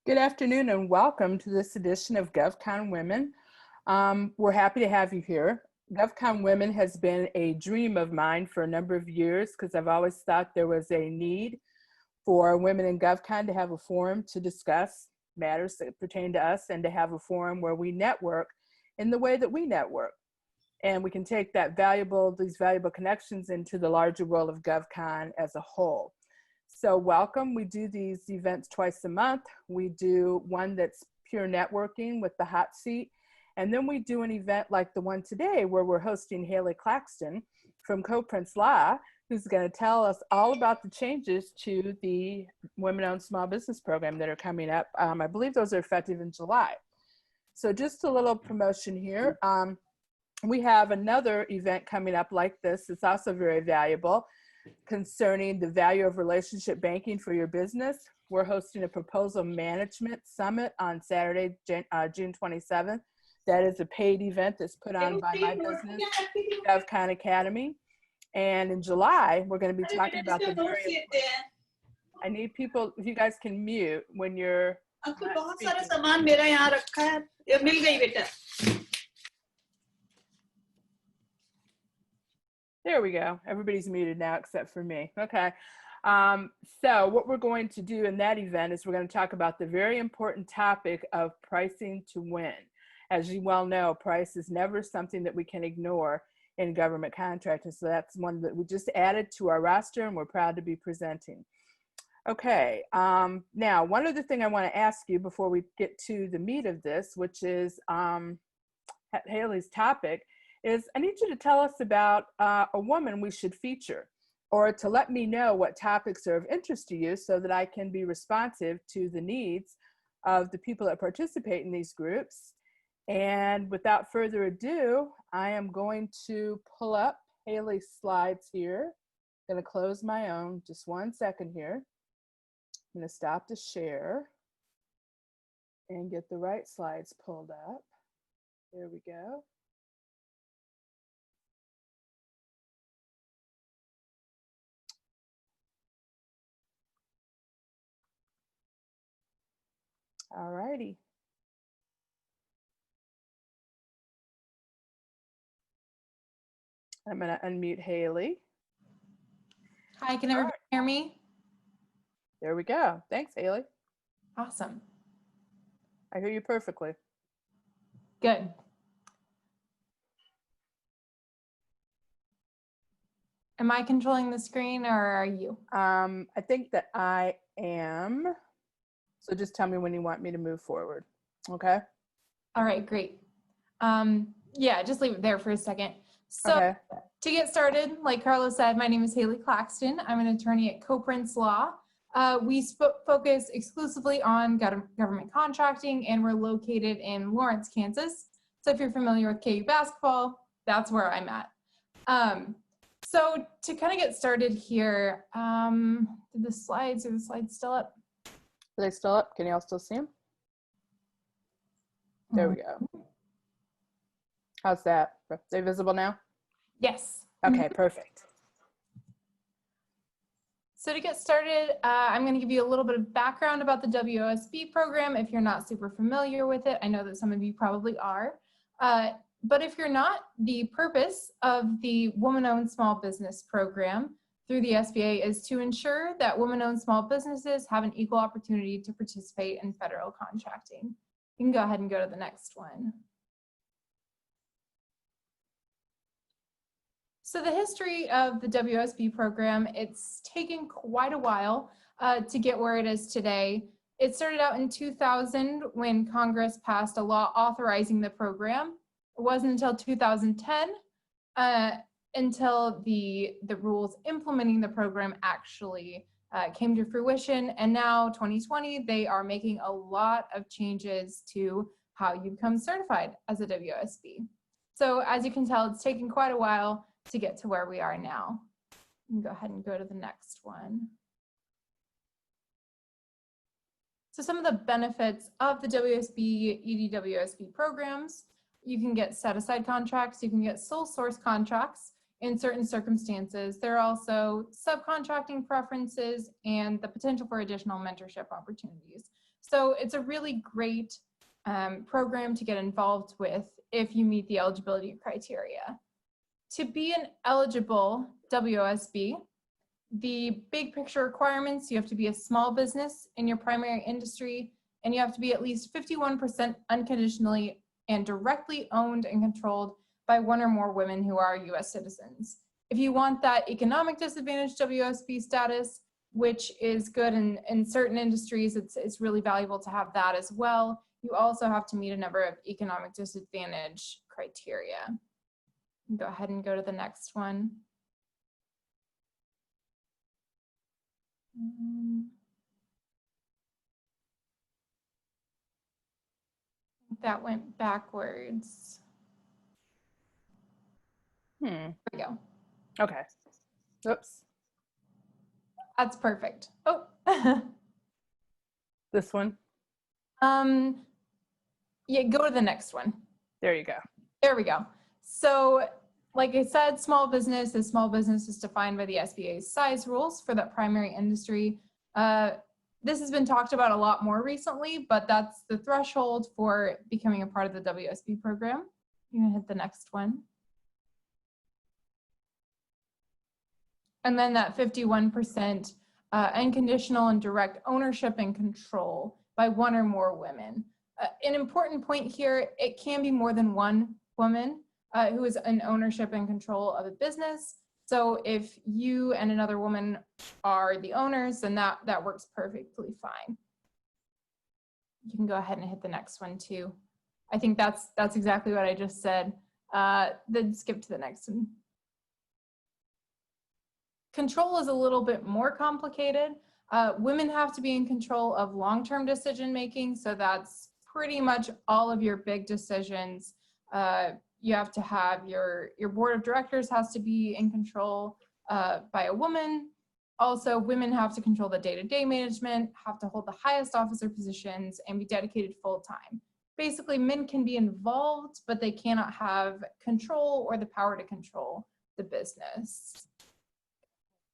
Good afternoon and welcome to this edition of GovCon Women. We're happy to have you here. GovCon Women has been a dream of mine for a number of years because I've always thought there was a need for women in GovCon to have a forum to discuss matters that pertain to us and to have a forum where we network in the way that we network. And we can take these valuable connections into the larger world of GovCon as a whole. So welcome. We do these events twice a month. We do one that's pure networking with the hot seat. And then we do an event like the one today where we're hosting Haley Claxton from Koprince Law, who's going to tell us all about the changes to the Women-Owned Small Business Program that are coming up. I believe those are effective in July. So just a little promotion here. We have another event coming up like this. It's also very valuable, concerning the value of relationship banking for your business. We're hosting a proposal management summit on Saturday, June 27th. That is a paid event that's put on by my business, GovCon Academy. And in July, we're going to be talking about the very, I need people, if you guys can mute when you're There we go. Everybody's muted now except for me. Okay. So what we're going to do in that event is we're going to talk about the very important topic of pricing to win. As you well know, price is never something that we can ignore in government contracting. So that's one that we just added to our roster and we're proud to be presenting. Okay. Now, one other thing I want to ask you before we get to the meat of this, which is Haley's topic, is I need you to tell us about a woman we should feature, or to let me know what topics are of interest to you so that I can be responsive to the needs of the people that participate in these groups. And without further ado, I am going to pull up Haley's slides here. I'm going to close my own, just 1 second here. I'm going to stop the share and get the right slides pulled up. There we go. All righty. I'm going to unmute Haley. Hi, can everybody hear me? There we go. Thanks, Haley. Awesome. I hear you perfectly. Good. Am I controlling the screen or are you? I think that I am. So just tell me when you want me to move forward. Okay. All right, great. Yeah, just leave it there for a second. So okay. To get started, like Carla said, my name is Haley Claxton. I'm an attorney at Koprince Law. We focus exclusively on government contracting, and we're located in Lawrence, Kansas. So if you're familiar with KU basketball, that's where I'm at. So to kind of get started here, are the slides still up? Are they still up? Can you all still see them? There we go. How's that? Are they visible now? Yes. Okay, perfect. So to get started, I'm going to give you a little bit of background about the WOSB program if you're not super familiar with it. I know that some of you probably are. But if you're not, the purpose of the Women-Owned Small Business Program through the SBA is to ensure that women-owned small businesses have an equal opportunity to participate in federal contracting. You can go ahead and go to the next one. So the history of the WOSB program, it's taken quite a while to get where it is today. It started out in 2000 when Congress passed a law authorizing the program. It wasn't until 2010 until the rules implementing the program actually came to fruition. And now 2020, they are making a lot of changes to how you become certified as a WOSB. So as you can tell, it's taken quite a while to get to where we are now. You can go ahead and go to the next one. So some of the benefits of the WOSB, EDWOSB programs: you can get set-aside contracts, you can get sole source contracts in certain circumstances. There are also subcontracting preferences and the potential for additional mentorship opportunities. So it's a really great program to get involved with if you meet the eligibility criteria. To be an eligible WOSB, the big picture requirements: you have to be a small business in your primary industry, and you have to be at least 51% unconditionally and directly owned and controlled by one or more women who are US citizens. If you want that economic disadvantage WOSB status, which is good in certain industries, it's really valuable to have that as well. You also have to meet a number of economic disadvantage criteria. Go ahead and go to the next one. That went backwards. There we go. Okay. Oops. That's perfect. Oh. This one? Yeah, go to the next one. There you go. There we go. So, like I said, small business is defined by the SBA's size rules for that primary industry. This has been talked about a lot more recently, but that's the threshold for becoming a part of the WOSB program. You can hit the next one. And then that 51% unconditional and direct ownership and control by one or more women. An important point here: it can be more than one woman who is in ownership and control of a business. So if you and another woman are the owners, then that works perfectly fine. You can go ahead and hit the next one too. I think that's exactly what I just said. Then skip to the next one. Control is a little bit more complicated. Women have to be in control of long-term decision making, so that's pretty much all of your big decisions. You have to have your board of directors has to be in control by a woman. Also, women have to control the day-to-day management, have to hold the highest officer positions, and be dedicated full-time. Basically, men can be involved, but they cannot have control or the power to control the business.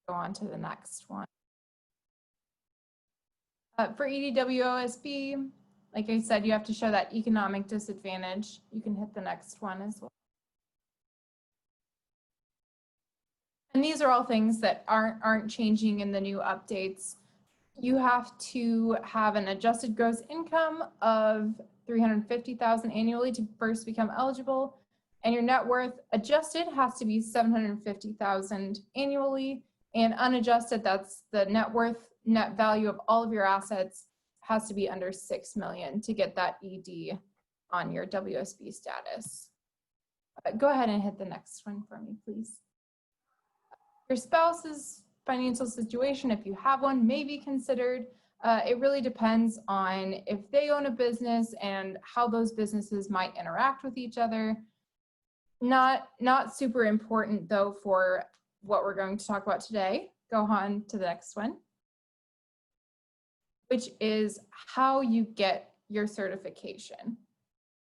Go on to the next one. For EDWOSB, like I said, you have to show that economic disadvantage. You can hit the next one as well. And these are all things that aren't changing in the new updates. You have to have an adjusted gross income of $350,000 annually to first become eligible, and your net worth adjusted has to be $750,000 annually, and unadjusted, that's the net value of all of your assets, has to be under $6 million to get that ED on your WOSB status. Go ahead and hit the next one for me, please. Your spouse's financial situation, if you have one, may be considered. It really depends on if they own a business and how those businesses might interact with each other. Not super important though for what we're going to talk about today. Go on to the next one, which is how you get your certification.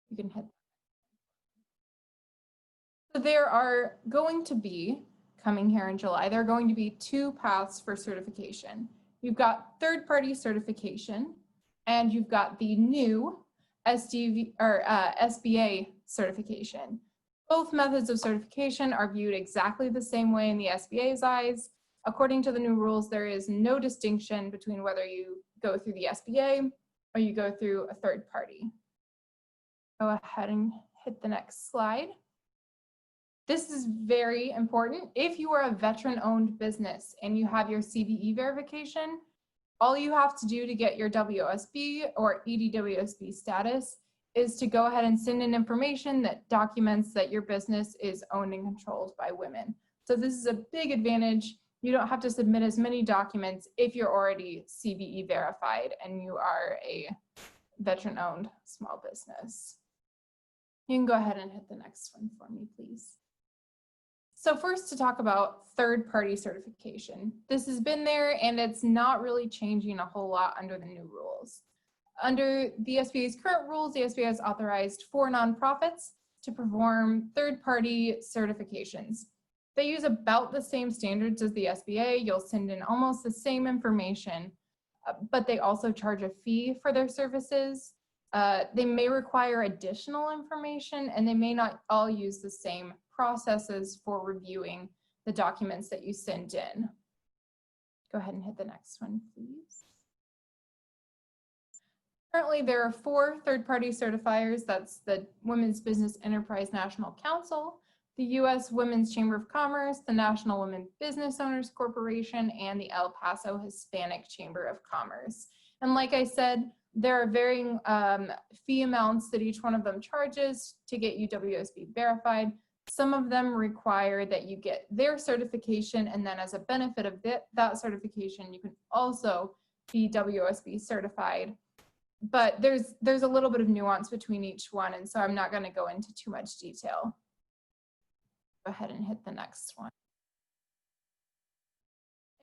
You can hit. So there are going to be, coming here in July, there are going to be two paths for certification. You've got third-party certification, and you've got the new SBA certification. Both methods of certification are viewed exactly the same way in the SBA's eyes. According to the new rules, there is no distinction between whether you go through the SBA or you go through a third party. Go ahead and hit the next slide. This is very important. If you are a veteran-owned business and you have your CBE verification, all you have to do to get your WOSB or EDWOSB status is to go ahead and send in information that documents that your business is owned and controlled by women. So this is a big advantage. You don't have to submit as many documents if you're already CBE verified and you are a veteran-owned small business. You can go ahead and hit the next one for me, please. So first, to talk about third-party certification. This has been there and it's not really changing a whole lot under the new rules. Under the SBA's current rules, the SBA has authorized 4 nonprofits to perform third-party certifications. They use about the same standards as the SBA. You'll send in almost the same information. but they also charge a fee for their services. They may require additional information, and they may not all use the same processes for reviewing the documents that you send in. Go ahead and hit the next one, please. Currently, there are 4 third-party certifiers. That's the Women's Business Enterprise National Council, the U.S. Women's Chamber of Commerce, the National Women Business Owners Corporation, and the El Paso Hispanic Chamber of Commerce. And like I said, there are varying fee amounts that each one of them charges to get you WOSB verified. Some of them require that you get their certification, and then as a benefit of that certification, you can also be WOSB certified. But there's a little bit of nuance between each one, and so I'm not going to go into too much detail. Go ahead and hit the next one.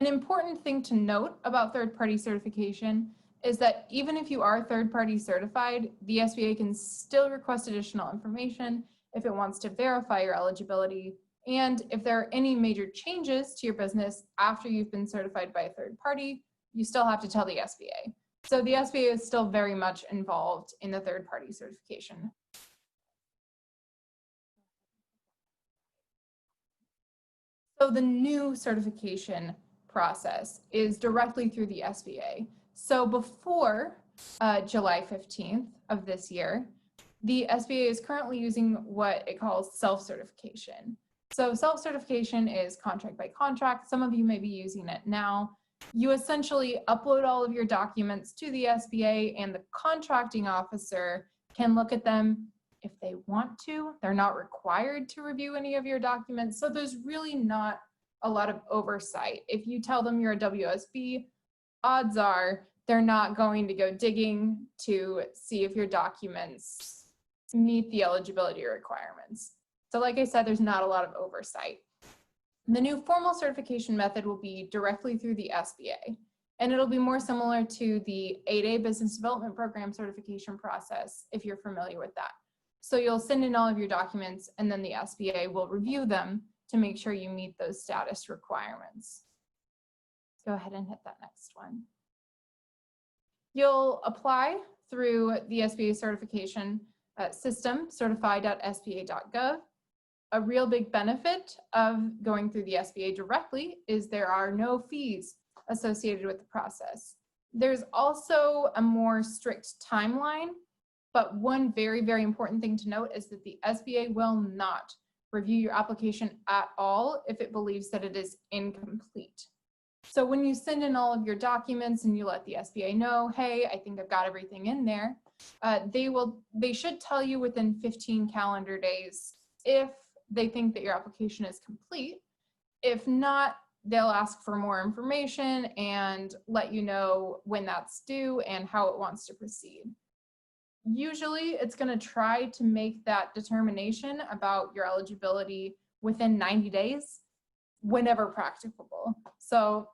An important thing to note about third-party certification is that even if you are third-party certified, the SBA can still request additional information if it wants to verify your eligibility, and if there are any major changes to your business after you've been certified by a third party, you still have to tell the SBA. So the SBA is still very much involved in the third-party certification. So the new certification process is directly through the SBA. So before July 15th of this year, the SBA is currently using what it calls self-certification. So self-certification is contract by contract. Some of you may be using it now. You essentially upload all of your documents to the SBA, and the contracting officer can look at them if they want to. They're not required to review any of your documents. So there's really not a lot of oversight. If you tell them you're a WOSB, odds are they're not going to go digging to see if your documents meet the eligibility requirements. So like I said, there's not a lot of oversight. The new formal certification method will be directly through the SBA, and it'll be more similar to the 8A Business Development Program certification process, if you're familiar with that. So you'll send in all of your documents, and then the SBA will review them to make sure you meet those status requirements. Go ahead and hit that next one. You'll apply through the SBA certification system, certified.sba.gov. A real big benefit of going through the SBA directly is there are no fees associated with the process. There's also a more strict timeline, but one very, very important thing to note is that the SBA will not review your application at all if it believes that it is incomplete. So when you send in all of your documents and you let the SBA know, hey, I think I've got everything in there, they should tell you within 15 calendar days if they think that your application is complete. If not, they'll ask for more information and let you know when that's due and how it wants to proceed. Usually it's going to try to make that determination about your eligibility within 90 days, whenever practicable. So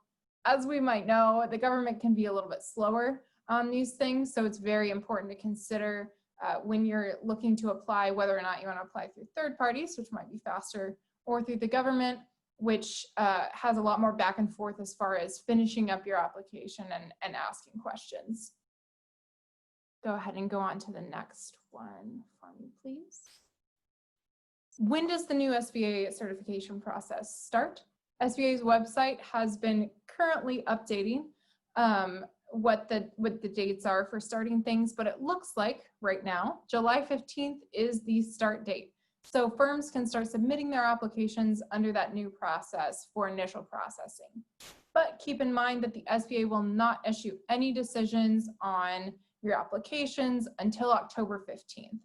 as we might know, the government can be a little bit slower on these things. So it's very important to consider when you're looking to apply, whether or not you want to apply through third parties, which might be faster, or through the government, which has a lot more back and forth as far as finishing up your application and asking questions. Go ahead and go on to the next one for me, please. When does the new SBA certification process start? SBA's website has been currently updating what the dates are for starting things, but it looks like right now, July 15th is the start date. So firms can start submitting their applications under that new process for initial processing. But keep in mind that the SBA will not issue any decisions on your applications until October 15th.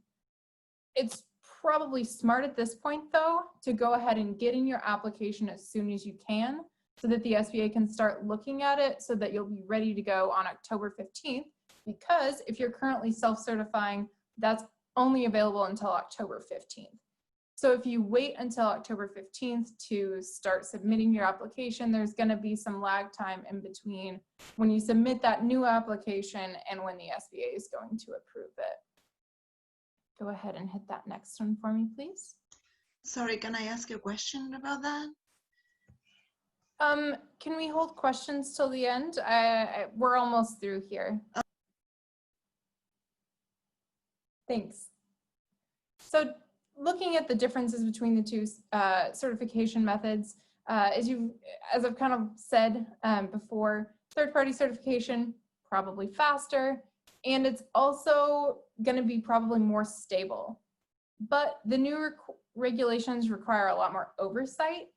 It's probably smart at this point, though, to go ahead and get in your application as soon as you can so that the SBA can start looking at it so that you'll be ready to go on October 15th, because if you're currently self-certifying, that's only available until October 15th. So if you wait until October 15th to start submitting your application, there's going to be some lag time in between when you submit that new application and when the SBA is going to approve it. Go ahead and hit that next one for me, please. Sorry, can I ask you a question about that? Can we hold questions till the end? We're almost through here. Thanks. So looking at the differences between the two certification methods, as I've kind of said before, third-party certification, probably faster, and it's also going to be probably more stable. But the new regulations require a lot more oversight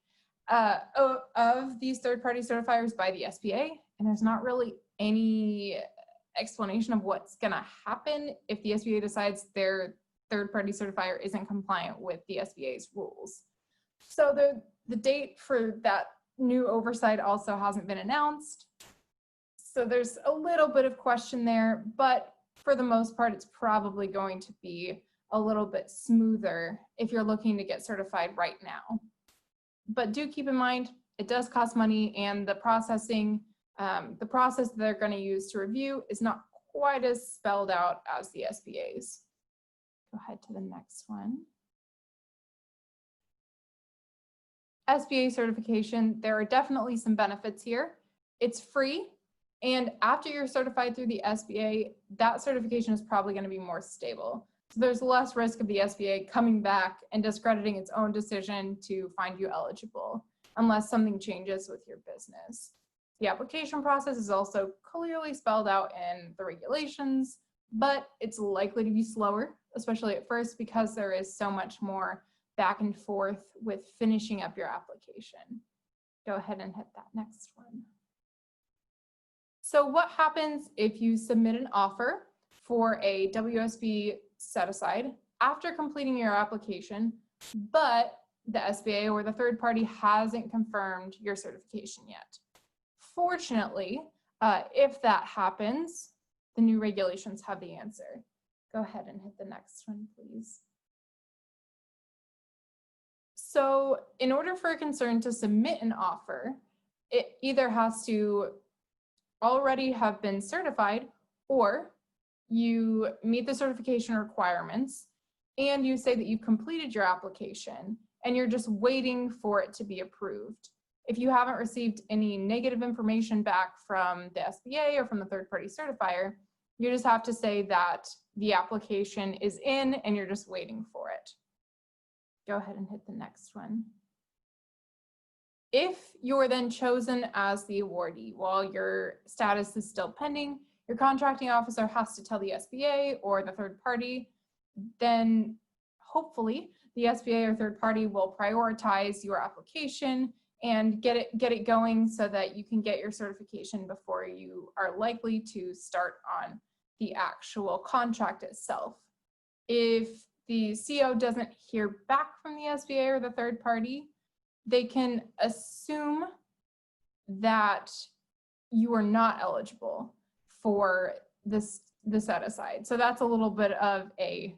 of these third-party certifiers by the SBA, and there's not really any explanation of what's going to happen if the SBA decides their third-party certifier isn't compliant with the SBA's rules. So the date for that new oversight also hasn't been announced. So there's a little bit of question there, but for the most part, it's probably going to be a little bit smoother if you're looking to get certified right now. But do keep in mind, it does cost money, and the process they're going to use to review is not quite as spelled out as the SBA's. Go ahead to the next one. SBA certification, there are definitely some benefits here. It's free, and after you're certified through the SBA, that certification is probably going to be more stable. So there's less risk of the SBA coming back and discrediting its own decision to find you eligible, unless something changes with your business. The application process is also clearly spelled out in the regulations, but it's likely to be slower, especially at first, because there is so much more back and forth with finishing up your application. Go ahead and hit that next one. So what happens if you submit an offer for a WOSB set aside after completing your application, but the SBA or the third party hasn't confirmed your certification yet? Fortunately, if that happens, the new regulations have the answer. Go ahead and hit the next one, please. So in order for a concern to submit an offer, it either has to already have been certified, or you meet the certification requirements and you say that you completed your application and you're just waiting for it to be approved. If you haven't received any negative information back from the SBA or from the third-party certifier, you just have to say that the application is in and you're just waiting for it. Go ahead and hit the next one. If you're then chosen as the awardee while your status is still pending, your contracting officer has to tell the SBA or the third party, then hopefully the SBA or third party will prioritize your application and get it going so that you can get your certification before you are likely to start on the actual contract itself. If the CO doesn't hear back from the SBA or the third party, they can assume that you are not eligible for the set aside. So that's a little bit of an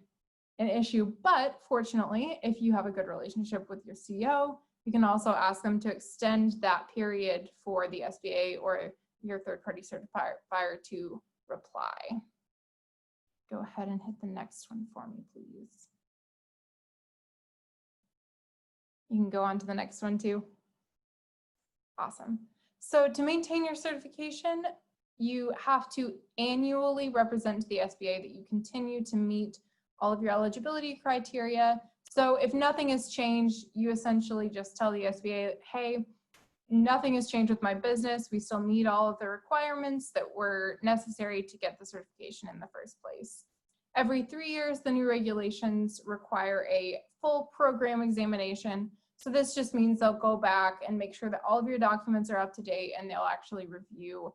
issue, but fortunately, if you have a good relationship with your CO, you can also ask them to extend that period for the SBA or your third-party certifier to reply. Go ahead and hit the next one for me, please. You can go on to the next one too. Awesome. So to maintain your certification, you have to annually represent to the SBA that you continue to meet all of your eligibility criteria. So if nothing has changed, you essentially just tell the SBA, hey, nothing has changed with my business. We still meet all of the requirements that were necessary to get the certification in the first place. Every 3 years, the new regulations require a full program examination. So this just means they'll go back and make sure that all of your documents are up to date, and they'll actually review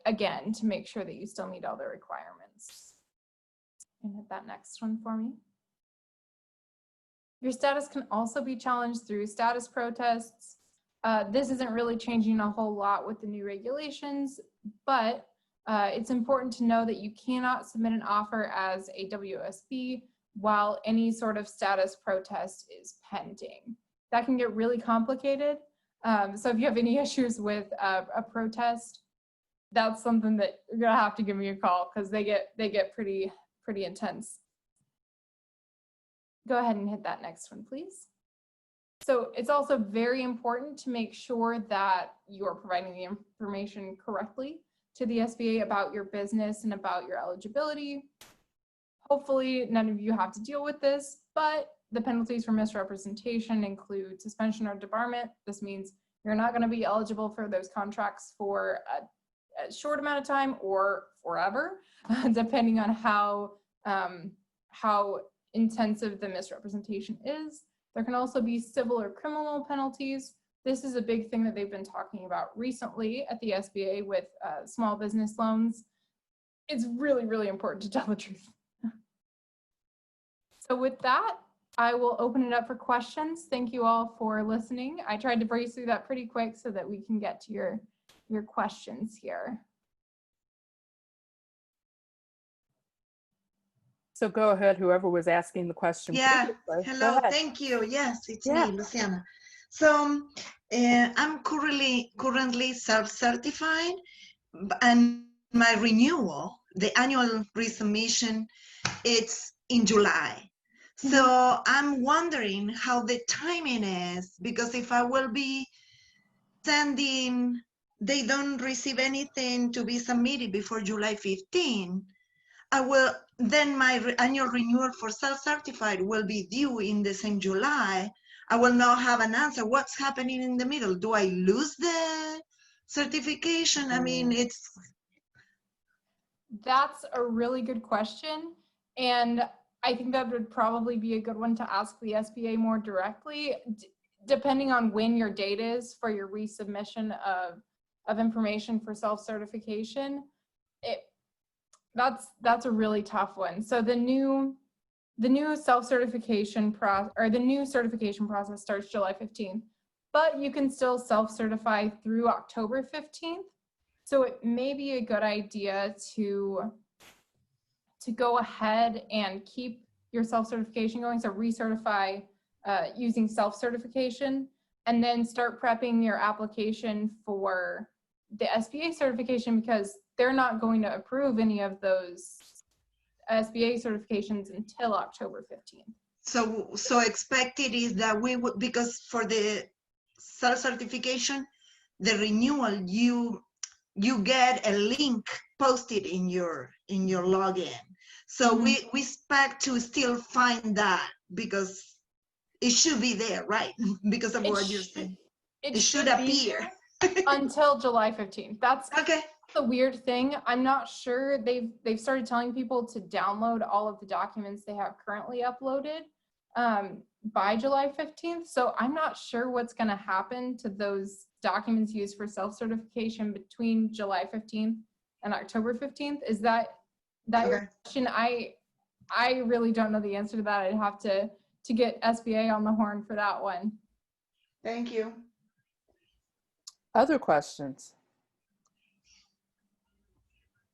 again to make sure that you still meet all the requirements. And hit that next one for me. Your status can also be challenged through status protests. This isn't really changing a whole lot with the new regulations, but it's important to know that you cannot submit an offer as a WOSB while any sort of status protest is pending. That can get really complicated. So if you have any issues with a protest, that's something that you're gonna have to give me a call, because they get pretty intense. Go ahead and hit that next one, please. So it's also very important to make sure that you're providing the information correctly to the SBA about your business and about your eligibility. Hopefully none of you have to deal with this, but the penalties for misrepresentation include suspension or debarment. This means you're not going to be eligible for those contracts for a short amount of time or forever, depending on how intensive the misrepresentation is. There can also be civil or criminal penalties. This is a big thing that they've been talking about recently at the SBA with small business loans. It's really, really important to tell the truth. So with that, I will open it up for questions. Thank you all for listening. I tried to breeze through that pretty quick so that we can get to your questions here. So go ahead, whoever was asking the question. Yeah, previously. hello, thank you. Yes, it's me, Luciana. So I'm currently self-certified, and my renewal, the annual resubmission, it's in July. So I'm wondering how the timing is, because if I will be sending, they don't receive anything to be submitted before July 15, then my annual renewal for self-certified will be due in the same July. I will not have an answer. What's happening in the middle? Do I lose the certification? I mean, That's a really good question. And I think that would probably be a good one to ask the SBA more directly, depending on when your date is for your resubmission of information for self-certification. That's a really tough one. So the new self-certification the new certification process starts July 15th, but you can still self-certify through October 15th. So it may be a good idea to go ahead and keep your self-certification going. So recertify using self-certification, and then start prepping your application for the SBA certification, because they're not going to approve any of those SBA certifications until October 15th. So expected is that we would, because for the self-certification, the renewal, you get a link posted in your login. So we expect to still find that, because it should be there, right? Because of what you're saying. It should appear. Until July 15th. That's okay. The weird thing. I'm not sure. They've started telling people to download all of the documents they have currently uploaded by July 15th. So I'm not sure what's going to happen to those documents used for self-certification between July 15th and October 15th. Is that your question? I really don't know the answer to that. I'd have to get SBA on the horn for that one. Thank you. Other questions?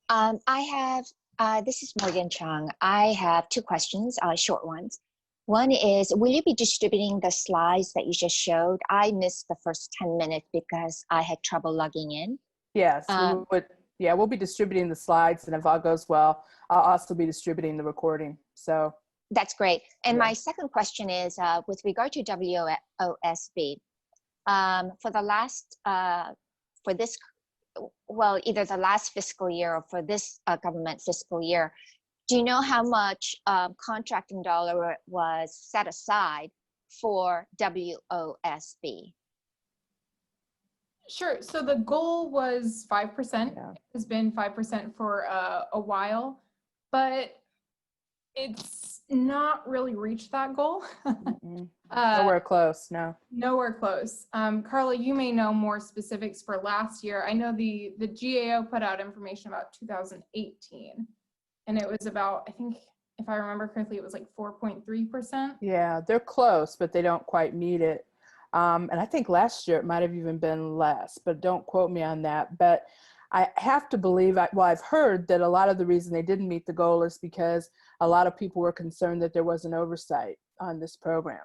I have, this is Morgan Chung. I have two questions, short ones. One is, will you be distributing the slides that you just showed? I missed the first 10 minutes because I had trouble logging in. Yes, we'll be distributing the slides, and if all goes well, I'll also be distributing the recording. So that's great. And my second question is, with regard to WOSB, for the last, for this, well, either the last fiscal year or for this government fiscal year, do you know how much contracting dollar was set aside for WOSB? Sure. So the goal was 5%. Yeah. It has been 5% for a while, but it's not really reached that goal. Nowhere close, no. Nowhere close. Carla, you may know more specifics for last year. I know the GAO put out information about 2018, and it was about, I think, if I remember correctly, it was like 4.3%. Yeah, they're close, but they don't quite meet it. And I think last year it might have even been less, but don't quote me on that. But I have to believe, I've heard that a lot of the reason they didn't meet the goal is because a lot of people were concerned that there was an oversight on this program.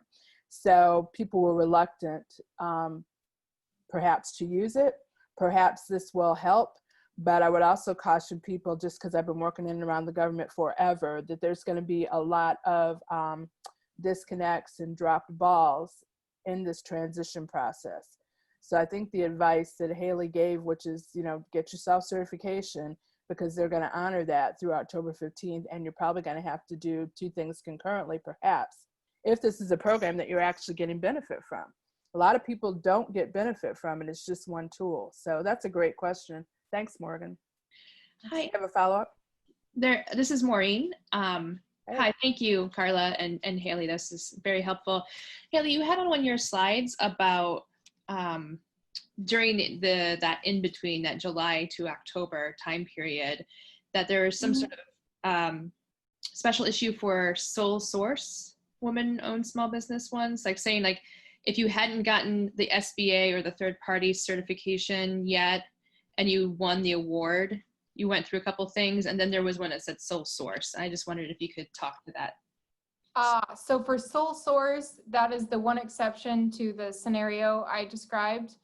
So people were reluctant, perhaps, to use it. Perhaps this will help. But I would also caution people, just because I've been working in and around the government forever, that there's going to be a lot of disconnects and dropped balls in this transition process. So I think the advice that Haley gave, which is, get your self-certification, because they're going to honor that through October 15th, and you're probably going to have to do 2 things concurrently, perhaps, if this is a program that you're actually getting benefit from. A lot of people don't get benefit from it. It's just one tool. So that's a great question. Thanks, Morgan. Hi. You have a follow-up? This is Maureen. Hey. Hi, thank you, Carla and Haley. This is very helpful. Haley, you had on one of your slides about during that in between, that July to October time period, that there is some sort of special issue for sole source women-owned small business ones, like saying, like, if you hadn't gotten the SBA or the third party certification yet and you won the award, you went through a couple things, and then there was one that said sole source. I just wondered if you could talk to that. So for sole source, that is the one exception to the scenario I described.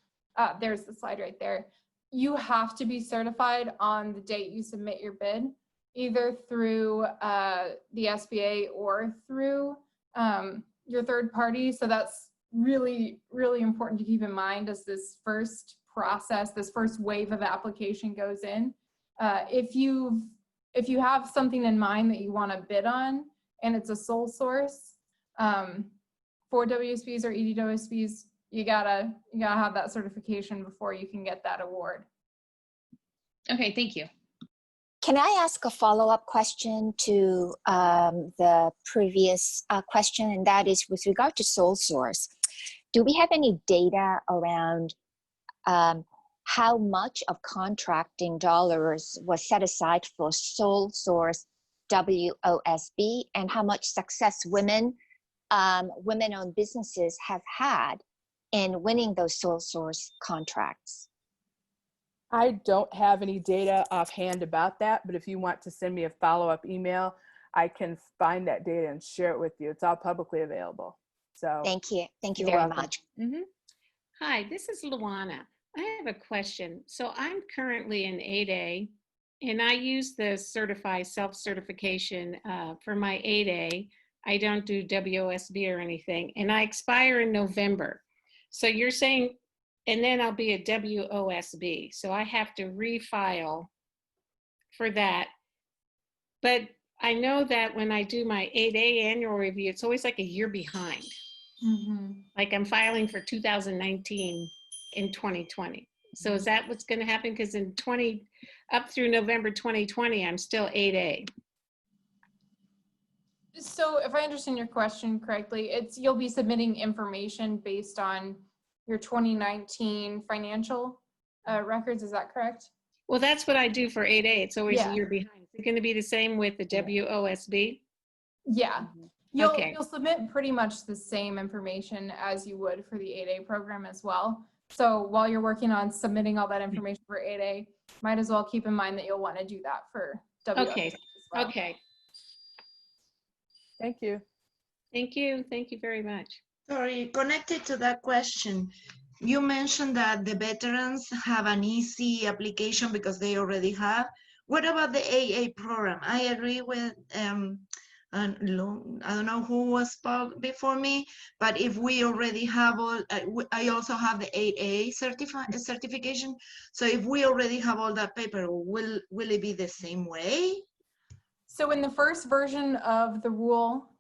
There's the slide right there. You have to be certified on the date you submit your bid, either through the SBA or through your third party. So that's really, really important to keep in mind as this first process, this first wave of application goes in. If you have something in mind that you want to bid on and it's a sole source for WSBs or EDWSBs, you gotta have that certification before you can get that award. Okay, thank you. Can I ask a follow-up question to the previous question, and that is with regard to sole source. Do we have any data around how much of contracting dollars was set aside for sole source WOSB, and how much success women-owned businesses have had in winning those sole source contracts? I don't have any data offhand about that, but if you want to send me a follow-up email, I can find that data and share it with you. It's all publicly available. So Thank you. Thank you you're very welcome. much. Mm-hmm. Hi, this is Luana. I have a question. So I'm currently in 8A, and I use the certified self-certification for my 8A. I don't do WOSB or anything, and I expire in November. So you're saying, and then I'll be a WOSB. So I have to refile for that. But I know that when I do my 8A annual review, it's always like a year behind. Like I'm filing for 2019 in 2020. So is that what's going to happen? Because in up through November 2020, I'm still 8A. So if I understand your question correctly, you'll be submitting information based on your 2019 financial records. Is that correct? Well, that's what I do for 8A. It's always Yeah. a year behind. Is it going to be the same with the WOSB? Yeah. Mm-hmm. You'll submit pretty much the same information as you would for the 8A program as well. So while you're working on submitting all that information for 8A, might as well keep in mind that you'll want to do that for WSB Okay. as well. Okay. Thank you. Thank you. Thank you very much. Sorry, connected to that question, you mentioned that the veterans have an easy application because they already have. What about the AA program? I agree with, I don't know who was spoke before me, but if we already have all, I also have the 8A certification. So if we already have all that paper, will it be the same way? So in the first version of the rule,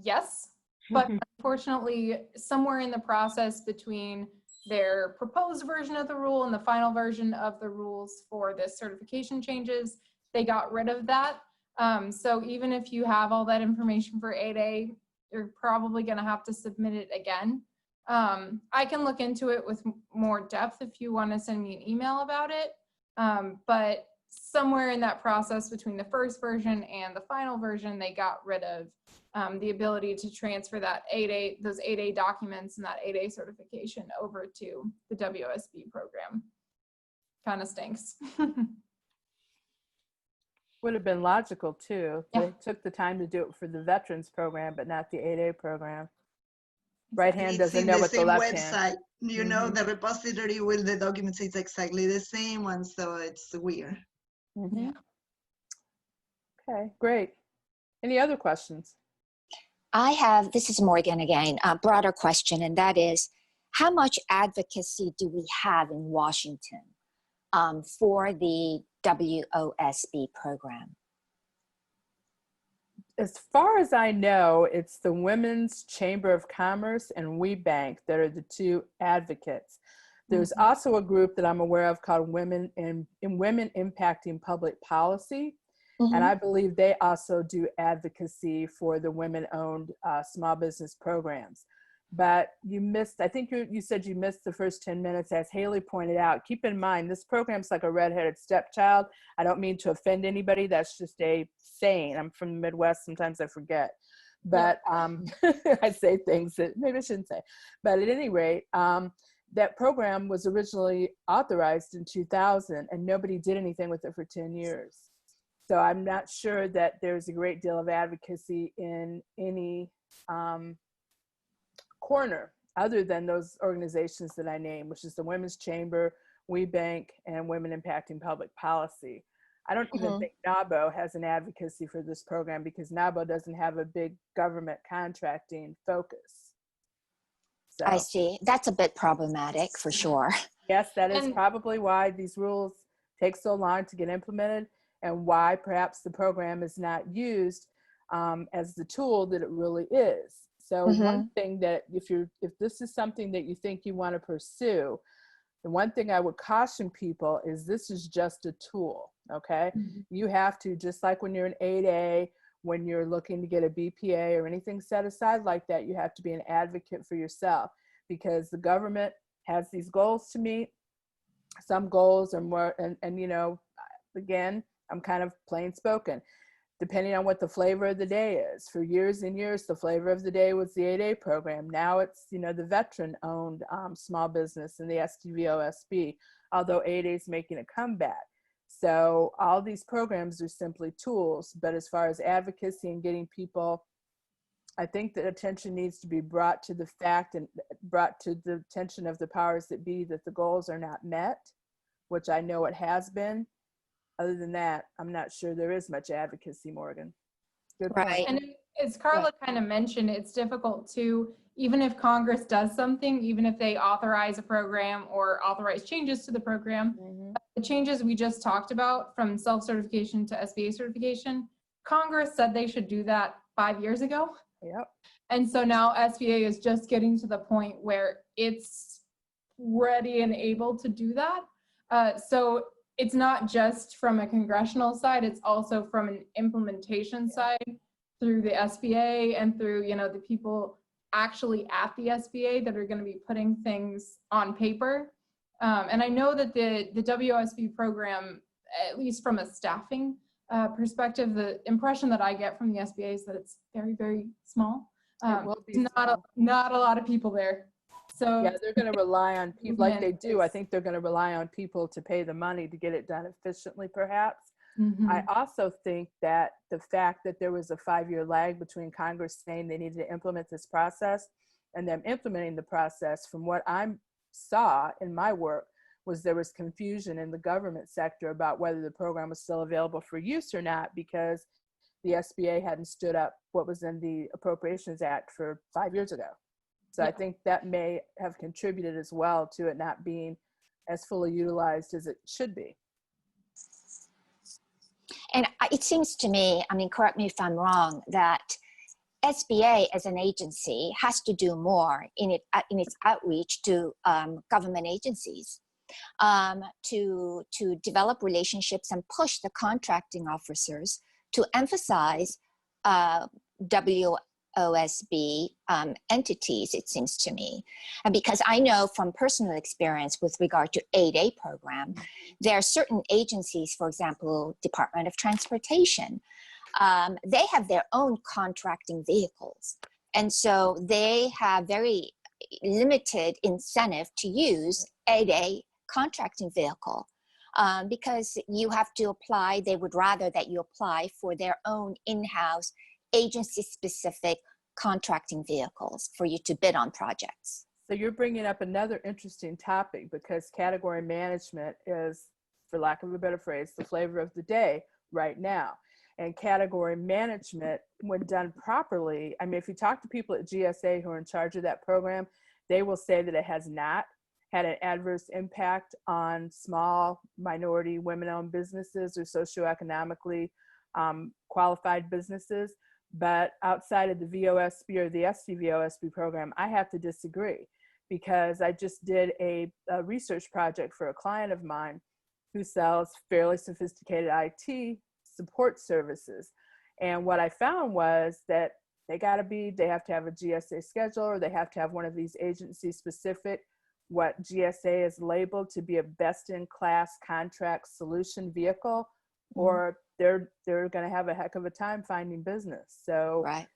yes, but unfortunately, somewhere in the process between their proposed version of the rule and the final version of the rules for the certification changes, they got rid of that. So even if you have all that information for 8A, you're probably going to have to submit it again. I can look into it with more depth if you want to send me an email about it. But somewhere in that process between the first version and the final version, they got rid of the ability to transfer that those 8A documents and that 8A certification over to the WOSB program. Kind of stinks. Would have been logical too. Yeah. They took the time to do it for the veterans program, but not the 8A program. Right hand doesn't know what the left hand. You know, the repository with the documents is exactly the same one, so it's weird. Okay, great. Any other questions? This is Morgan again, a broader question, and that is, how much advocacy do we have in Washington for the WOSB program? As far as I know, it's the Women's Chamber of Commerce and We Bank that are the two advocates. There's also a group that I'm aware of called Women Impacting Public Policy. And I believe they also do advocacy for the women-owned small business programs. But you missed, I think you said you missed the first 10 minutes, as Haley pointed out. Keep in mind, this program's like a redheaded stepchild. I don't mean to offend anybody. That's just a saying. I'm from the Midwest. Sometimes I forget. But I say things that maybe I shouldn't say. But at any rate, that program was originally authorized in 2000, and nobody did anything with it for 10 years. So I'm not sure that there's a great deal of advocacy in any corner other than those organizations that I named, which is the Women's Chamber, We Bank, and Women Impacting Public Policy. I don't even think NABO has an advocacy for this program because NABO doesn't have a big government contracting focus. So, I see. That's a bit problematic for sure. yes, that is probably why these rules take so long to get implemented, and why perhaps the program is not used as the tool that it really is. So one thing that if this is something that you think you want to pursue, the one thing I would caution people is this is just a tool, okay? You have to, just like when you're an 8A, when you're looking to get a BPA or anything set aside like that, you have to be an advocate for yourself, because the government has these goals to meet. Some goals are more, and you know, again, I'm kind of plain spoken, depending on what the flavor of the day is. For years and years, the flavor of the day was the 8A program. Now it's, you know, the veteran-owned small business and the SDVOSB, although 8A is making a comeback. So all these programs are simply tools, but as far as advocacy and getting people, I think that attention needs to be brought to the fact and brought to the attention of the powers that be that the goals are not met, which I know it has been. Other than that, I'm not sure there is much advocacy, Morgan. Good point. Right. And as Carla kind of mentioned, it's difficult to, even if Congress does something, even if they authorize a program or authorize changes to the program, the changes we just talked about from self-certification to SBA certification, Congress said they should do that 5 years ago. Yep. And so now SBA is just getting to the point where it's ready and able to do that. So it's not just from a congressional side, it's also from an implementation side through the SBA and through, you know, the people actually at the SBA that are going to be putting things on paper. And I know that the WOSB program, at least from a staffing perspective, the impression that I get from the SBA is that it's very, very small. Not a lot of people there. So yeah, they're going to rely on people like they do. I think they're going to rely on people to pay the money to get it done efficiently, perhaps. I also think that the fact that there was a 5-year lag between Congress saying they needed to implement this process and them implementing the process, from what I saw in my work, was there was confusion in the government sector about whether the program was still available for use or not, because the SBA hadn't stood up what was in the Appropriations Act for 5 years ago. So I think that may have contributed as well to it not being as fully utilized as it should be. And it seems to me, I mean, correct me if I'm wrong, that SBA as an agency has to do more in its outreach to government agencies to develop relationships and push the contracting officers to emphasize WOSB entities, it seems to me. And because I know from personal experience with regard to 8A program, there are certain agencies, for example, Department of Transportation, they have their own contracting vehicles. And so they have very limited incentive to use 8A contracting vehicle because you have to apply, they would rather that you apply for their own in-house agency-specific contracting vehicles for you to bid on projects. So you're bringing up another interesting topic, because category management is, for lack of a better phrase, the flavor of the day right now. and category management, when done properly, I mean, if you talk to people at GSA who are in charge of that program, they will say that it has not had an adverse impact on small minority women-owned businesses or socioeconomically qualified businesses. But outside of the VOSB or the SCVOSB program, I have to disagree, because I just did a research project for a client of mine who sells fairly sophisticated IT support services. And what I found was that they have to have a GSA schedule, or they have to have one of these agency specific, what GSA is labeled to be a best-in-class contract solution vehicle, or they're going to have a heck of a time finding business. So Right.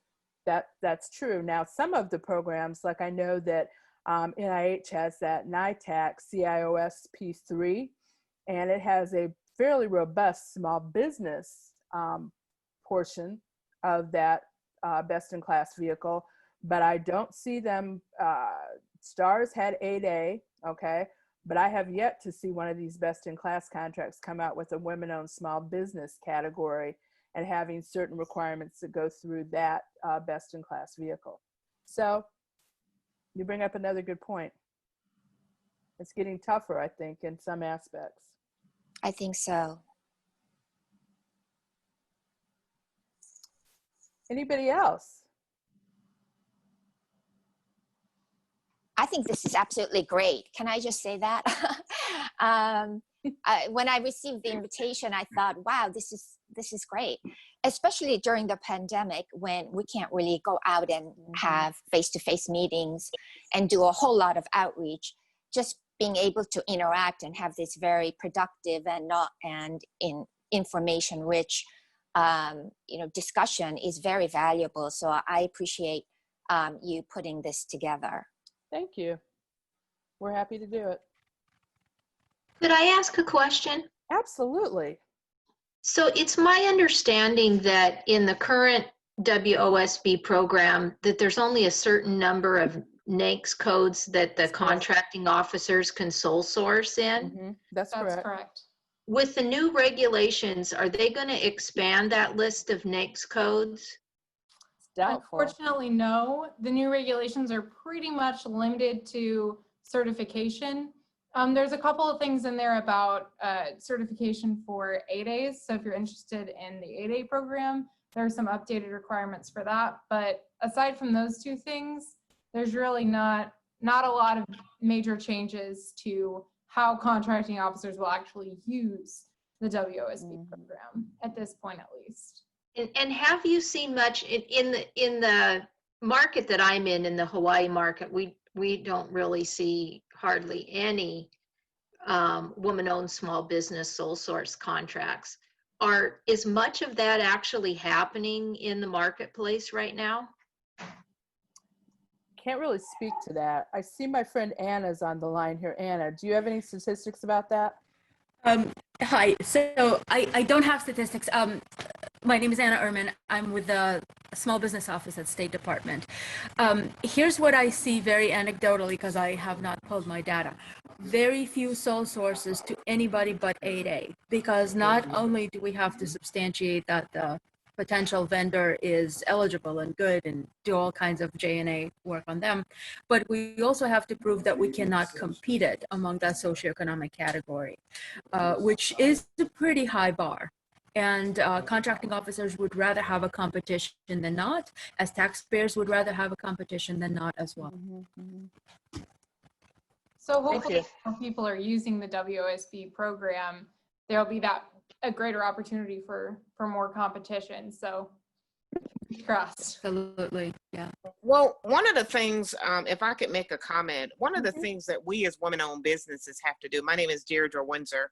that's true. Now, some of the programs, like I know that NIH has that NITAC CIOS P3, and it has a fairly robust small business portion of that best-in-class vehicle, but I don't see them. STARS had 8A, okay, but I have yet to see one of these best-in-class contracts come out with a women-owned small business category and having certain requirements that go through that best-in-class vehicle. So you bring up another good point. It's getting tougher, I think, in some aspects. I think so. Anybody else? I think this is absolutely great. Can I just say that? When I received the invitation, I thought, wow, this is great, especially during the pandemic when we can't really go out and have face-to-face meetings and do a whole lot of outreach. Just being able to interact and have this very productive and information-rich discussion is very valuable. So I appreciate you putting this together. Thank you. We're happy to do it. Could I ask a question? Absolutely. So it's my understanding that in the current WOSB program, that there's only a certain number of NAICS codes that the contracting officers can sole source in. That's correct. With the new regulations, are they going to expand that list of NAICS codes? Doubtful. Unfortunately, no. The new regulations are pretty much limited to certification. There's a couple of things in there about certification for 8As. So if you're interested in the 8A program, there are some updated requirements for that. But aside from those two things, there's really not a lot of major changes to how contracting officers will actually use the WOSB program at this point, at least. And have you seen much in the market that I'm in the Hawaii market? We don't really see hardly any woman-owned small business sole source contracts. Is much of that actually happening in the marketplace right now? Can't really speak to that. I see my friend Anna's on the line here. Anna, do you have any statistics about that? Hi. So I don't have statistics. My name is Anna Ehrman. I'm with the Small Business Office at State Department. Here's what I see very anecdotally, because I have not pulled my data. Very few sole sources to anybody but 8A, because not only do we have to substantiate that the potential vendor is eligible and good and do all kinds of J&A work on them, but we also have to prove that we cannot compete it among that socioeconomic category, which is a pretty high bar. And contracting officers would rather have a competition than not, as taxpayers would rather have a competition than not as well. So hopefully if more people are using the WOSB program, there'll be a greater opportunity for more competition. So trust. Absolutely, yeah. Well, one of the things, if I could make a comment, one of the things that we as women-owned businesses have to do, my name is Deirdre Windsor,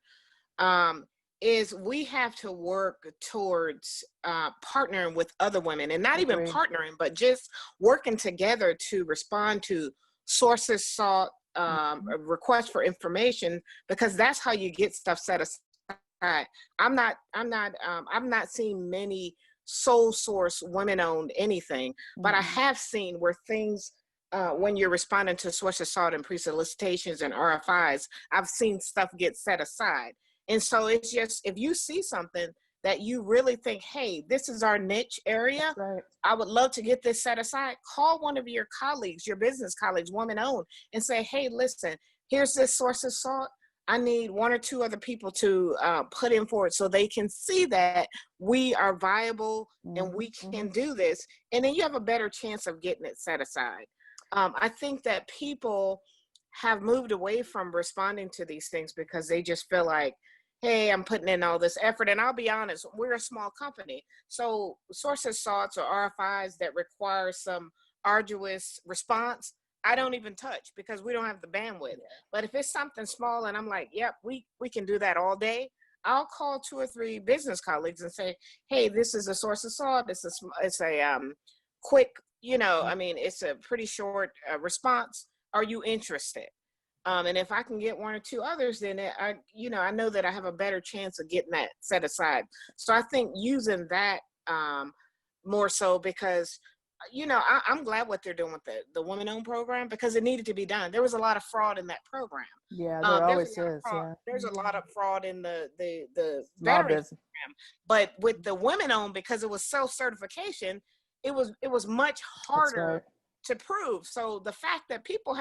is we have to work towards partnering with other women, and not even partnering, but just working together to respond to sources sought, requests for information, because that's how you get stuff set aside. I'm not seeing many sole source women-owned anything, but I have seen where things, when you're responding to sources sought and pre-solicitations and RFIs, I've seen stuff get set aside. And so it's just, if you see something, that you really think, hey, this is our niche area. That's right. I would love to get this set aside. Call one of your colleagues, your business colleagues, women owned, and say, hey, listen, here's this source of salt. I need one or two other people to put in for it so they can see that we are viable and we can do this. And then you have a better chance of getting it set aside. I think that people have moved away from responding to these things because they just feel like, hey, I'm putting in all this effort. And I'll be honest, we're a small company. So source of salts or RFIs that require some arduous response, I don't even touch because we don't have the bandwidth. But if it's something small and I'm like, yep, we can do that all day, I'll call 2 or 3 business colleagues and say, hey, this is a source of salt. It's a quick, I mean, it's a pretty short response. Are you interested? And if I can get 1 or 2 others, then I know that I have a better chance of getting that set aside. So I think using that more so because, I'm glad what they're doing with the women-owned program because it needed to be done. There was a lot of fraud in that program. Yeah, there always is. Yeah. There's a lot of fraud in the Small veterans business. program, but with the women-owned, because it was self-certification, it was much harder to prove. So the fact that people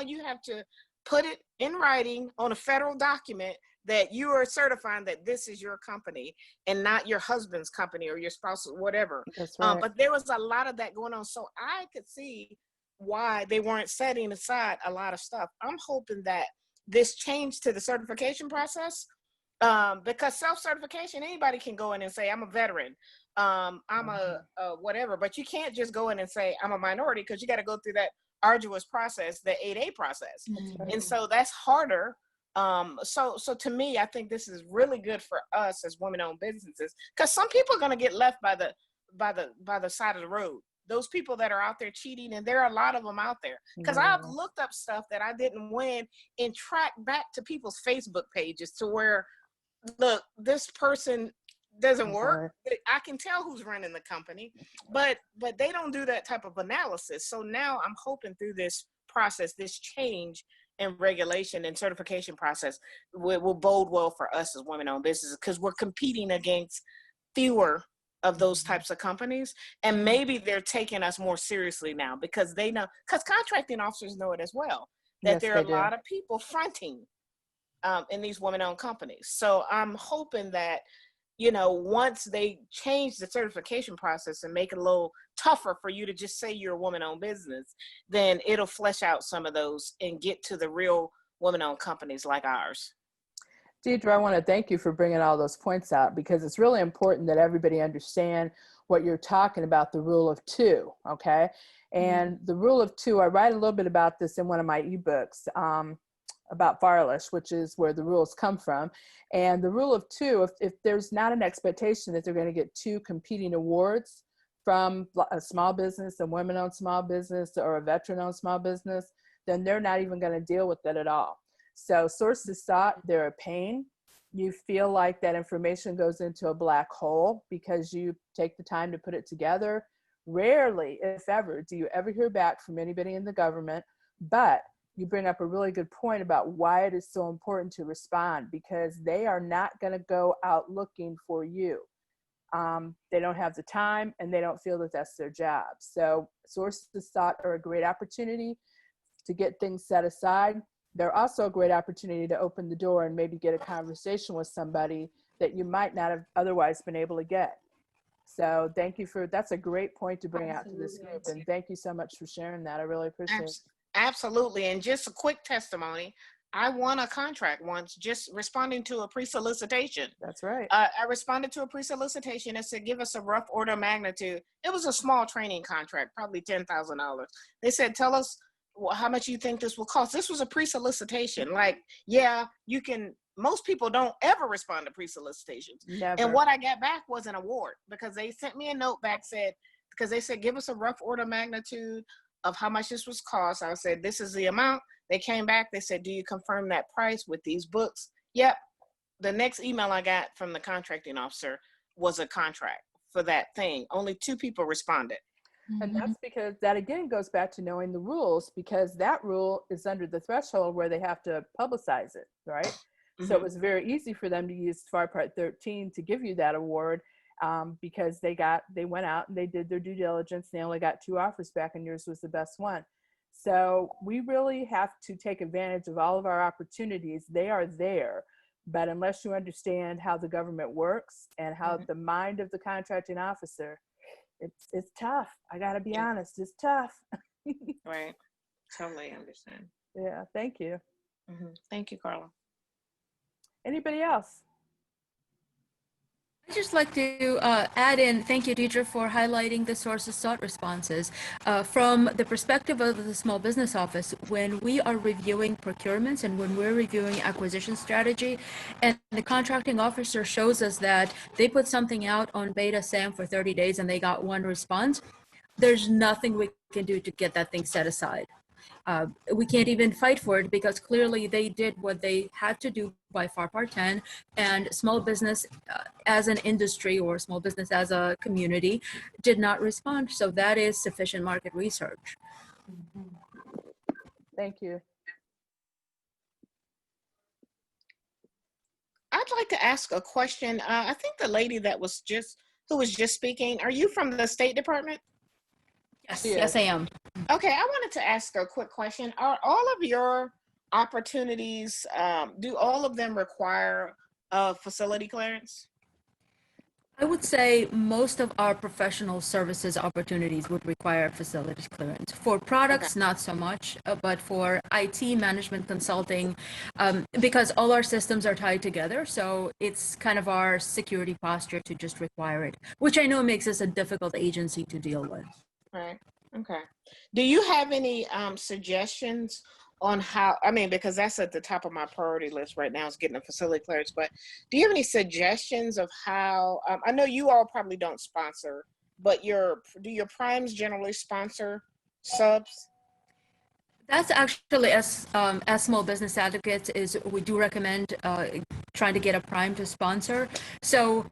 you have to put it in writing on a federal document that you are certifying that this is your company and not your husband's company or your spouse's, whatever. That's right. But there was a lot of that going on. So I could see why they weren't setting aside a lot of stuff. I'm hoping that this change to the certification process, because self-certification, anybody can go in and say, I'm a veteran. I'm a whatever, but you can't just go in and say, I'm a minority because you got to go through that arduous process, the 8A process. And so that's harder. So to me, I think this is really good for us as women-owned businesses because some people are going to get left by the side of the road. Those people that are out there cheating, and there are a lot of them out there. Because I've looked up stuff that I didn't win and tracked back to people's Facebook pages to where, look, this person doesn't work. I can tell who's running the company, but they don't do that type of analysis. So now I'm hoping through this process, this change in regulation and certification process will bode well for us as women-owned businesses because we're competing against fewer of those types of companies, and maybe they're taking us more seriously now because they know, because contracting officers know it as well, that there are a lot of people fronting in these women-owned companies. So I'm hoping that once they change the certification process and make it a little tougher for you to just say you're a woman-owned business, then it'll flesh out some of those and get to the real women-owned companies like ours. Deidre, I want to thank you for bringing all those points out because it's really important that everybody understand what you're talking about, the rule of 2, okay? And the rule of 2, I write a little bit about this in one of my ebooks about Farlish, which is where the rules come from. And the rule of 2, if there's not an expectation that they're going to get 2 competing awards from a small business, a women-owned small business, or a veteran-owned small business, then they're not even going to deal with it at all. So sources sought, they're a pain. You feel like that information goes into a black hole because you take the time to put it together. Rarely, if ever, do you ever hear back from anybody in the government, but you bring up a really good point about why it is so important to respond because they are not going to go out looking for you. They don't have the time and they don't feel that that's their job. So sources sought are a great opportunity to get things set aside. They're also a great opportunity to open the door and maybe get a conversation with somebody that you might not have otherwise been able to get. So thank you that's a great point to bring out to this group. And thank you so much for sharing that. I really appreciate it. Absolutely. And just a quick testimony. I won a contract once just responding to a pre-solicitation. That's right. I responded to a pre-solicitation and said, give us a rough order of magnitude. It was a small training contract, probably $10,000. They said, tell us how much you think this will cost. This was a pre-solicitation. Like, yeah, you can, most people don't ever respond to pre-solicitations. Never. And what I got back was an award because they sent me a note back because they said, give us a rough order of magnitude of how much this was cost. I said, this is the amount. They came back. They said, do you confirm that price with these books? Yep. The next email I got from the contracting officer was a contract for that thing. Only 2 people responded. And that's because that again goes back to knowing the rules because that rule is under the threshold where they have to publicize it, right? So it was very easy for them to use FAR Part 13 to give you that award, because they went out and they did their due diligence. They only got 2 offers back, and yours was the best one. So we really have to take advantage of all of our opportunities. They are there, but unless you understand how the government works and how the mind of the contracting officer, it's tough. I got to be honest, it's tough. Right. Totally understand. Yeah, thank you. Thank you, Carla. Anybody else? I'd just like to add in, thank you, Deidre, for highlighting the sources sought responses. From the perspective of the small business office, when we are reviewing procurements and when we're reviewing acquisition strategy, and the contracting officer shows us that they put something out on beta SAM for 30 days and they got 1 response, there's nothing we can do to get that thing set aside. We can't even fight for it because clearly they did what they had to do by FAR Part 10, and small business as an industry or small business as a community did not respond. So that is sufficient market research. Thank you. I'd like to ask a question. I think the lady who was just speaking, are you from the State Department? Yes, I am. Okay, I wanted to ask a quick question. Are all of your opportunities, do all of them require a facility clearance? I would say most of our professional services opportunities would require facilities clearance. For products, not so much, but for IT management consulting, because all our systems are tied together, so it's kind of our security posture to just require it, which I know makes us a difficult agency to deal with. Right. Okay. Do you have any suggestions on how, because that's at the top of my priority list right now is getting a facility clearance, but do you have any suggestions of how, I know you all probably don't sponsor, but do your primes generally sponsor subs? That's actually, as small business advocates, is we do recommend trying to get a prime to sponsor. So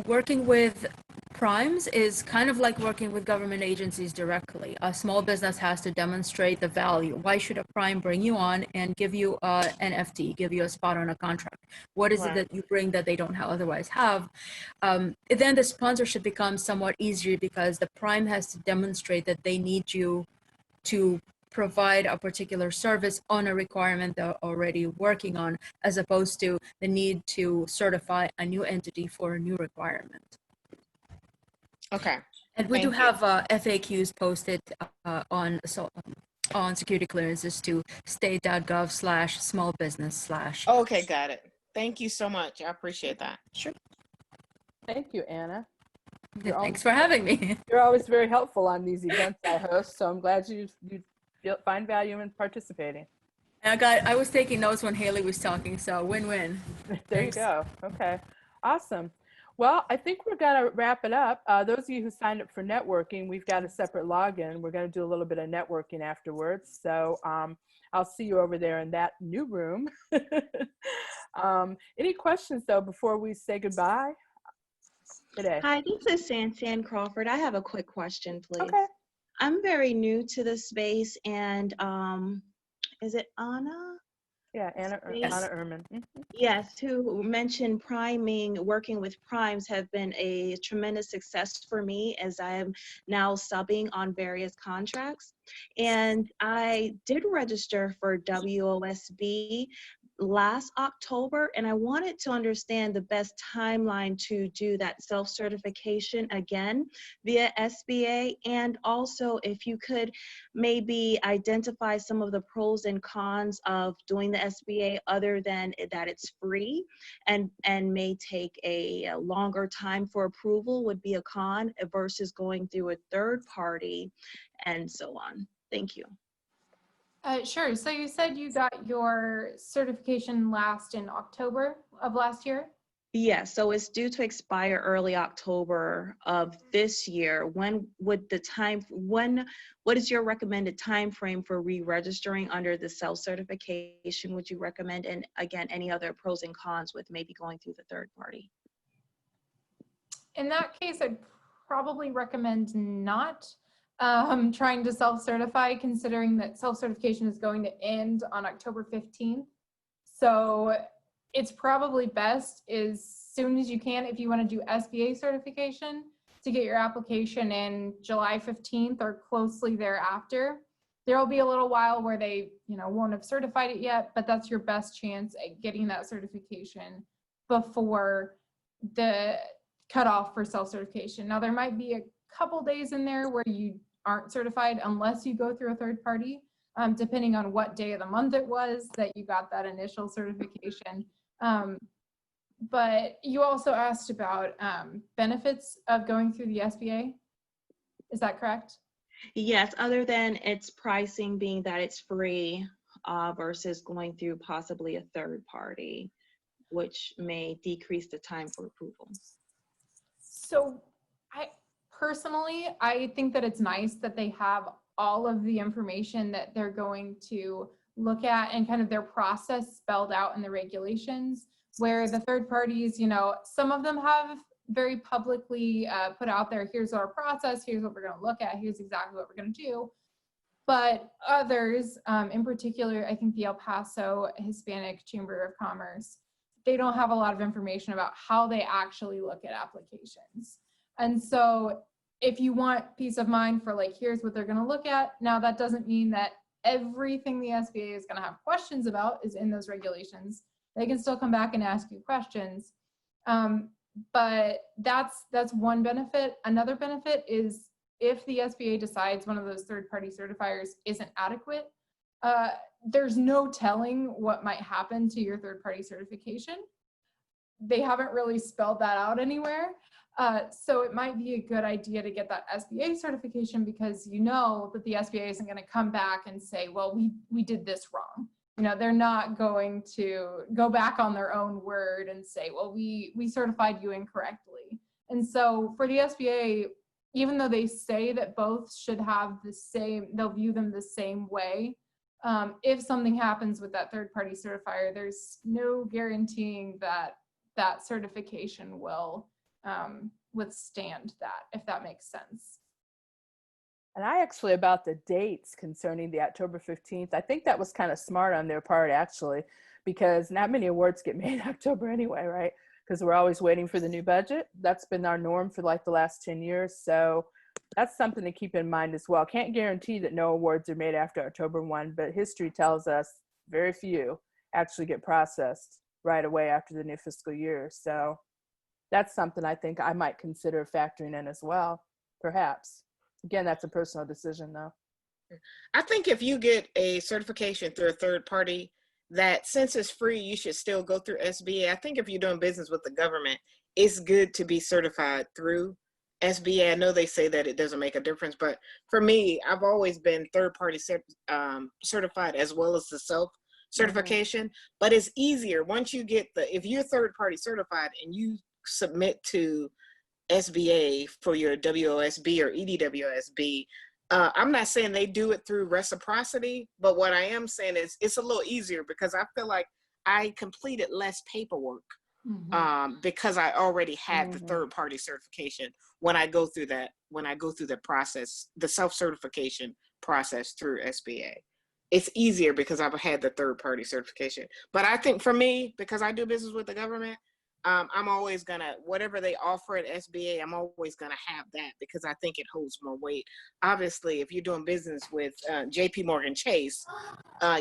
working with primes is kind of like working with government agencies directly. A small business has to demonstrate the value. Why should a prime bring you on and give you an FT, give you a spot on a contract? What is it that you bring that they don't otherwise have? Then the sponsorship becomes somewhat easier because the prime has to demonstrate that they need you to provide a particular service on a requirement they're already working on, as opposed to the need to certify a new entity for a new requirement. Okay. And we do have FAQs posted on security clearances to state.gov/smallbusiness/. Okay, got it. Thank you so much. I appreciate that. Sure. Thank you, Anna. Thanks for having me. You're always very helpful on these events I host, so I'm glad you find value in participating. I was taking notes when Haley was talking, so win-win. There you go. Okay, awesome. Well, I think we're gonna wrap it up. Those of you who signed up for networking, we've got a separate login. We're gonna do a little bit of networking afterwards. So I'll see you over there in that new room. Any questions though before we say goodbye today? Hi, this is Sansan Crawford. I have a quick question, please. Okay. I'm very new to the space, and is it Anna? Yeah, Anna Ehrman. Yes, who mentioned priming, working with primes have been a tremendous success for me as I am now subbing on various contracts. And I did register for WOSB last October, and I wanted to understand the best timeline to do that self-certification again via SBA, and also if you could maybe identify some of the pros and cons of doing the SBA other than that it's free and may take a longer time for approval would be a con versus going through a third party and so on. Thank you. Sure. So you said you got your certification last in October of last year? Yes, so it's due to expire early October of this year. What is your recommended time frame for re-registering under the self-certification would you recommend? And again, any other pros and cons with maybe going through the third party? In that case, I'd probably recommend not trying to self-certify, considering that self-certification is going to end on October 15th. So it's probably best as soon as you can, if you want to do SBA certification, to get your application in July 15th or closely thereafter. There will be a little while where they, won't have certified it yet, but that's your best chance at getting that certification before the cutoff for self-certification. Now, there might be a couple days in there where you aren't certified unless you go through a third party, depending on what day of the month it was that you got that initial certification. But you also asked about benefits of going through the SBA. Is that correct? Yes, other than its pricing being that it's free versus going through possibly a third party, which may decrease the time for approval. So I think that it's nice that they have all of the information that they're going to look at and kind of their process spelled out in the regulations, where the third parties, some of them have very publicly put out there, here's our process, here's what we're going to look at, here's exactly what we're going to do. But others, in particular, I think the El Paso Hispanic Chamber of Commerce, they don't have a lot of information about how they actually look at applications. And so if you want peace of mind for like, here's what they're going to look at. Now, that doesn't mean that everything the SBA is going to have questions about is in those regulations. They can still come back and ask you questions. But that's one benefit. Another benefit is if the SBA decides one of those third-party certifiers isn't adequate, there's no telling what might happen to your third-party certification. They haven't really spelled that out anywhere. So it might be a good idea to get that SBA certification, because you know that the SBA isn't going to come back and say, well, we did this wrong. They're not going to go back on their own word and say, well, we certified you incorrectly. And so for the SBA, even though they say that both should have the same, they'll view them the same way. If something happens with that third-party certifier, there's no guaranteeing that that certification will withstand that, if that makes sense. And I actually, about the dates concerning the October 15th, I think that was kind of smart on their part, actually, because not many awards get made in October anyway, right? Because we're always waiting for the new budget. That's been our norm for like the last 10 years. So that's something to keep in mind as well. Can't guarantee that no awards are made after October 1, but history tells us very few actually get processed right away after the new fiscal year. So that's something I think I might consider factoring in as well, perhaps. Again, that's a personal decision, though. I think if you get a certification through a third party, that since it's free, you should still go through SBA. I think if you're doing business with the government, it's good to be certified through SBA. I know they say that it doesn't make a difference, but for me, I've always been third party certified as well as the self certification. But it's easier once you get if you're third party certified and you submit to SBA for your WOSB or EDWOSB. I'm not saying they do it through reciprocity, but what I am saying is it's a little easier because I feel like I completed less paperwork because I already had the third party certification when I go through the process, the self-certification process through SBA. It's easier because I've had the third party certification. But I think for me, because I do business with the government, I'm always gonna, whatever they offer at SBA, I'm always gonna have that because I think it holds more weight. Obviously, if you're doing business with JP Morgan Chase,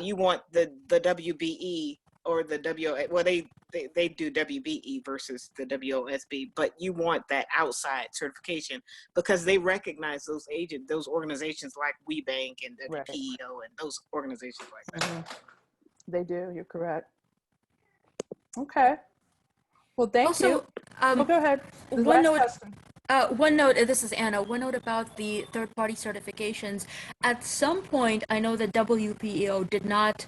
you want the WBE or the well, they do WBE versus the WOSB, but you want that outside certification because they recognize those organizations like WeBank and WPEO and those organizations like that. They do, you're correct. Okay. Well, thank you. Go ahead. One note, this is Anna, one note about the third-party certifications. At some point, I know that WPEO did not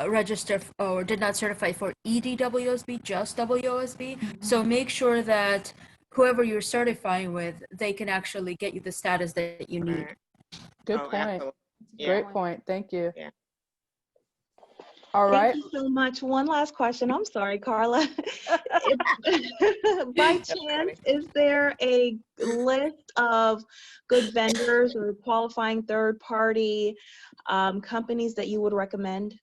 register or did not certify for EDWOSB, just WOSB. So make sure that whoever you're certifying with, they can actually get you the status that you need. Good point. Great point. Thank you. Yeah. All right. Thank you so much. One last question. I'm sorry, Carla. By chance, is there a list of good vendors or qualifying third-party companies that you would recommend?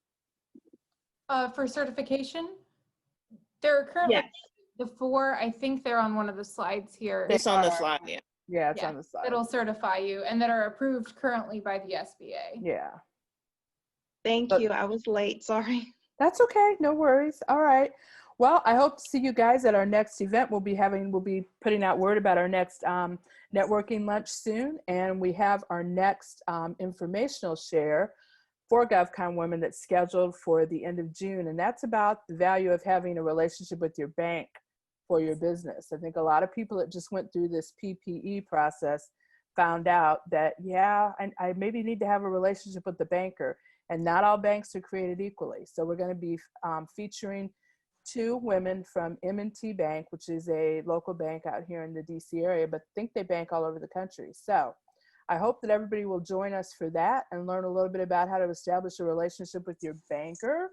For certification, There are currently Yes. the 4, I think they're on one of the slides here. It's on the slide, yeah. Yeah, it's Yeah, on the side. that'll certify you and that are approved currently by the SBA. Yeah. Thank But- you. I was late. Sorry. That's okay, no worries. All right. Well, I hope to see you guys at our next event. We'll be putting out word about our next networking lunch soon, and we have our next informational share for GovCon Women that's scheduled for the end of June, and that's about the value of having a relationship with your bank for your business. I think a lot of people that just went through this PPE process found out that, yeah, I maybe need to have a relationship with the banker. And not all banks are created equally. So we're going to be featuring 2 women from M&T Bank, which is a local bank out here in the DC area, but I think they bank all over the country. So I hope that everybody will join us for that and learn a little bit about how to establish a relationship with your banker.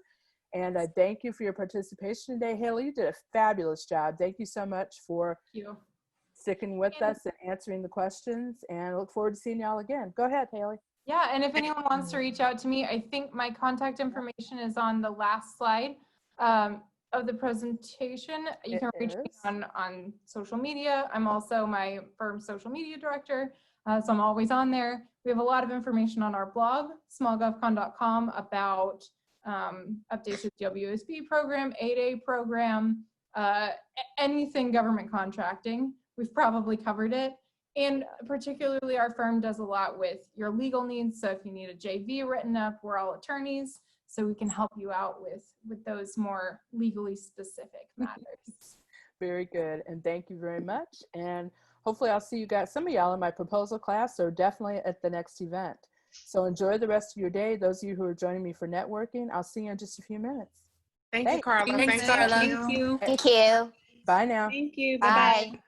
And I thank you for your participation today. Haley, you did a fabulous job. Thank you so much for sticking with us and answering the questions, and I look forward to seeing y'all again. Go ahead, Haley. Yeah, and if anyone wants to reach out to me, I think my contact information is on the last slide of the presentation. You can reach me on social media. I'm also my firm's social media director, so I'm always on there. We have a lot of information on our blog, smallgovcon.com, about updates to the WOSB program, 8A program, anything government contracting. We've probably covered it. And particularly our firm does a lot with your legal needs. So if you need a JV written up, we're all attorneys, so we can help you out with those more legally specific matters. Very good. And thank you very much. And hopefully I'll see you guys, some of y'all in my proposal class, or definitely at the next event. So enjoy the rest of your day. Those of you who are joining me for networking, I'll see you in just a few minutes. Thank you, Carla. Thanks, Carla. Thank you. Thank you. Bye now. Thank you. Bye.